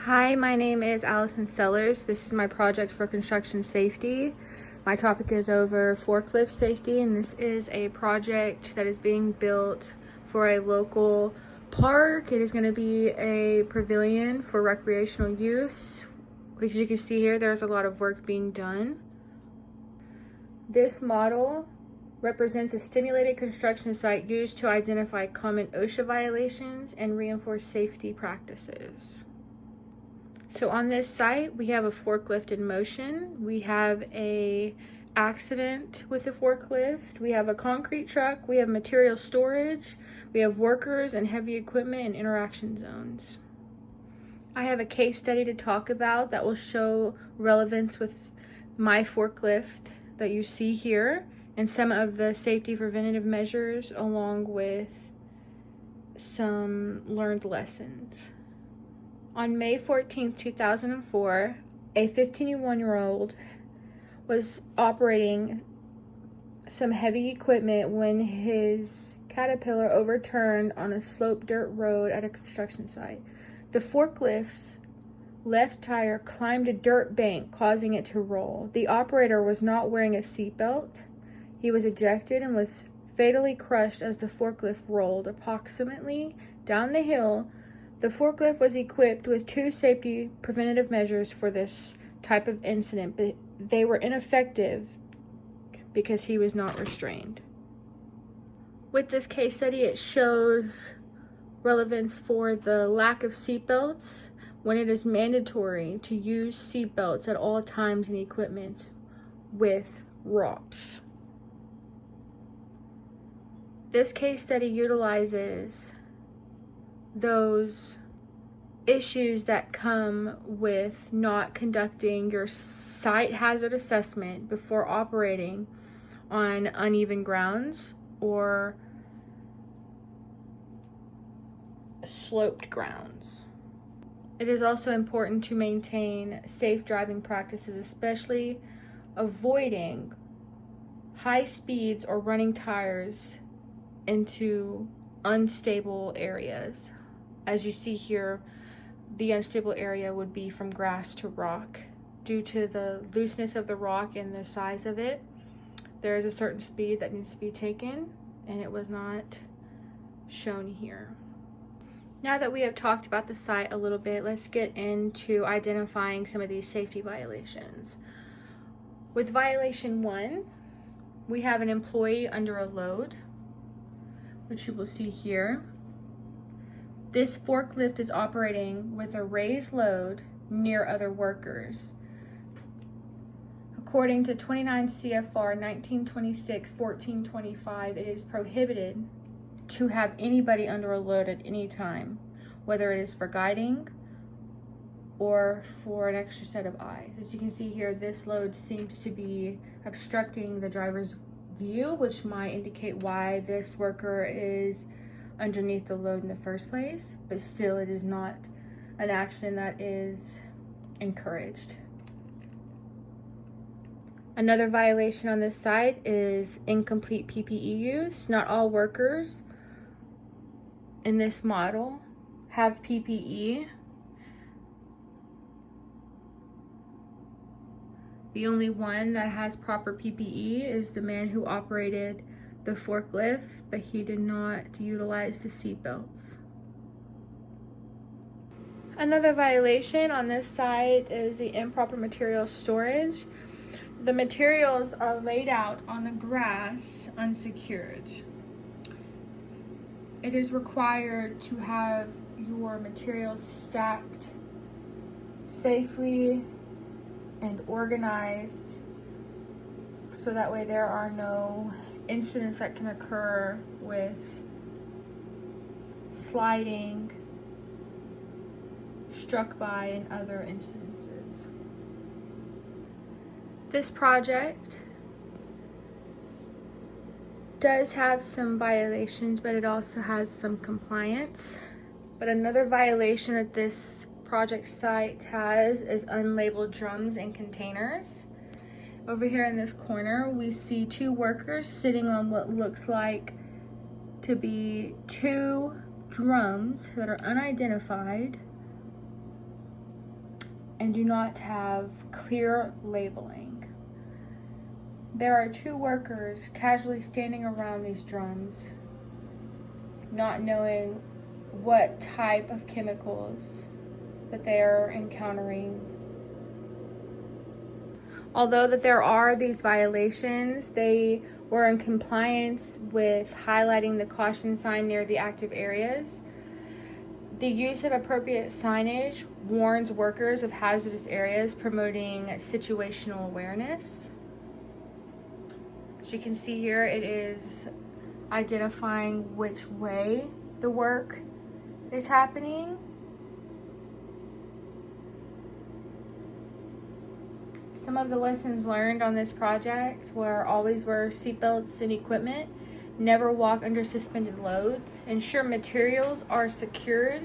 Hi, my name is Allison Sellers. This is my project for construction safety. My topic is over forklift safety, and this is a project that is being built for a local park. It is going to be a pavilion for recreational use. As you can see here, there's a lot of work being done. This model represents a stimulated construction site used to identify common OSHA violations and reinforce safety practices. So on this site, we have a forklift in motion. We have a accident with a forklift. We have a concrete truck. We have material storage. We have workers and heavy equipment and interaction zones. I have a case study to talk about that will show relevance with my forklift that you see here and some of the safety preventative measures along with some learned lessons. On May 14, 2004, a 51-year-old was operating some heavy equipment when his Caterpillar overturned on a sloped dirt road at a construction site. The forklift's left tire climbed a dirt bank, causing it to roll. The operator was not wearing a seatbelt. He was ejected and was fatally crushed as the forklift rolled approximately down the hill. The forklift was equipped with two safety preventative measures for this type of incident, but they were ineffective because he was not restrained. With this case study, it shows relevance for the lack of seatbelts when it is mandatory to use seatbelts at all times in equipment with ROPS. This case study utilizes those issues that come with not conducting your site hazard assessment before operating on uneven grounds or sloped grounds. It is also important to maintain safe driving practices, especially avoiding high speeds or running tires into unstable areas. As you see here, the unstable area would be from grass to rock. Due to the looseness of the rock and the size of it, there is a certain speed that needs to be taken, and it was not shown here. Now that we have talked about the site a little bit, let's get into identifying some of these safety violations. With violation 1, we have an employee under a load, which you will see here. This forklift is operating with a raised load near other workers. According to 29 CFR 1926-1425, it is prohibited to have anybody under a load at any time, whether it is for guiding or for an extra set of eyes. As you can see here, this load seems to be obstructing the driver's view, which might indicate why this worker is underneath the load in the first place, but still it is not an action that is encouraged. Another violation on this site is incomplete PPE use. Not all workers in this model have PPE. The only one that has proper PPE is the man who operated the forklift, but he did not utilize the seat belts. Another violation on this site is the improper material storage. The materials are laid out on the grass unsecured. It is required to have your materials stacked safely and organized so that way there are no incidents that can occur with sliding, struck by, and other incidences. This project does have some violations, but it also has some compliance. But another violation that this project site has is unlabeled drums and containers. Over here in this corner, we see two workers sitting on what looks like to be two drums that are unidentified. and do not have clear labeling. There are 2 workers casually standing around these drums, not knowing what type of chemicals that they are encountering. Although that there are these violations, they were in compliance with highlighting the caution sign near the active areas. The use of appropriate signage warns workers of hazardous areas, promoting situational awareness. As you can see here, it is identifying which way the work is happening. Some of the lessons learned on this project were always wear seatbelts and equipment, never walk under suspended loads, ensure materials are secured,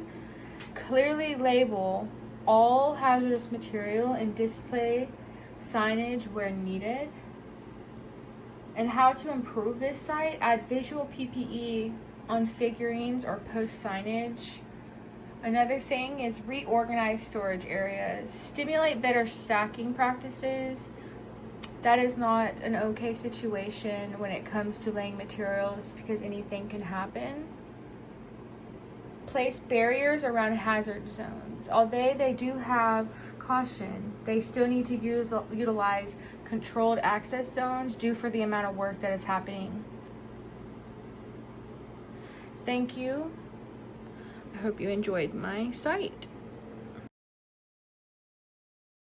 clearly label all hazardous material and display signage where needed. And how to improve this site: add visual PPE on figurines or post signage. Another thing is reorganize storage areas, stimulate better stacking practices. That is not an okay situation when it comes to laying materials because anything can happen. Place barriers around hazard zones. Although they do have caution, they still need to utilize controlled access zones due for the amount of work that is happening. Thank you. I hope you enjoyed my site.